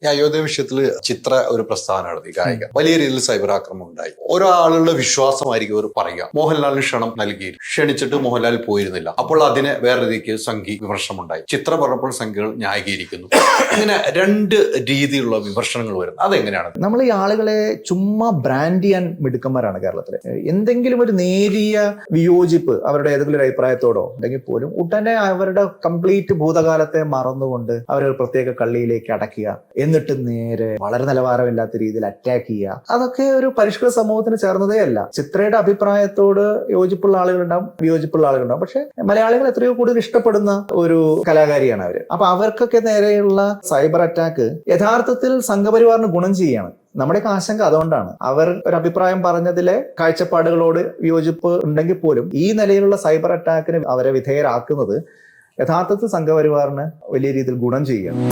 ഈ അയോധ്യ വിഷയത്തിൽ ചിത്ര ഒരു പ്രസ്താവന നടത്തി, ഗായിക. വലിയ രീതിയിൽ സൈബർ ആക്രമണം ഉണ്ടായി. ഓരോ ആളുകളുടെ വിശ്വാസമായിരിക്കും അവർ പറയുക. മോഹൻലാലിന് ക്ഷണം നൽകി, ക്ഷണിച്ചിട്ട് മോഹൻലാൽ പോയിരുന്നില്ല. അപ്പോൾ അതിനെ വേറെ രീതിക്ക് സംഘി വിമർശനമുണ്ടായി. ചിത്ര പറഞ്ഞപ്പോൾ സംഘികൾ ന്യായീകരിക്കുന്നു. ഇങ്ങനെ രണ്ട് രീതിയിലുള്ള വിമർശനങ്ങൾ വരുന്നു. അതെങ്ങനെയാണ്? നമ്മൾ ഈ ആളുകളെ ചുമ്മാ ബ്രാൻഡ് ചെയ്യാൻ മിടുക്കന്മാരാണ് കേരളത്തില്. എന്തെങ്കിലും ഒരു നേരിയ വിയോജിപ്പ് അവരുടെ ഏതെങ്കിലും ഒരു അഭിപ്രായത്തോടോ ഉണ്ടെങ്കിൽ പോലും ഉടനെ അവരുടെ കംപ്ലീറ്റ് ഭൂതകാലത്തെ മറന്നുകൊണ്ട് അവരൊരു പ്രത്യേക കള്ളിയിലേക്ക് അടയ്ക്കുക, എന്നിട്ട് നേരെ വളരെ നിലവാരമില്ലാത്ത രീതിയിൽ അറ്റാക്ക് ചെയ്യുക. അതൊക്കെ ഒരു പരിഷ്കൃത സമൂഹത്തിന് ചേർന്നതേ അല്ല. ചിത്രയുടെ അഭിപ്രായത്തോട് യോജിപ്പുള്ള ആളുകളുണ്ടാവും, വിയോജിപ്പുള്ള ആളുകളുണ്ടാവും. പക്ഷെ മലയാളികൾ എത്രയോ കൂടുതൽ ഇഷ്ടപ്പെടുന്ന ഒരു കലാകാരിയാണ് അവര്. അപ്പൊ അവർക്കൊക്കെ നേരെയുള്ള സൈബർ അറ്റാക്ക് യഥാർത്ഥത്തിൽ സംഘപരിവാറിന് ഗുണം ചെയ്യാണ്. നമ്മുടെയൊക്കെ ആശങ്ക അതുകൊണ്ടാണ്. അവർ ഒരു അഭിപ്രായം പറഞ്ഞതിലെ കാഴ്ചപ്പാടുകളോട് വിയോജിപ്പ് ഉണ്ടെങ്കിൽ പോലും ഈ നിലയിലുള്ള സൈബർ അറ്റാക്കിന് അവരെ വിധേയരാക്കുന്നത് യഥാർത്ഥത്തിൽ സംഘപരിവാറിന് വലിയ രീതിയിൽ ഗുണം ചെയ്യുകയാണ്.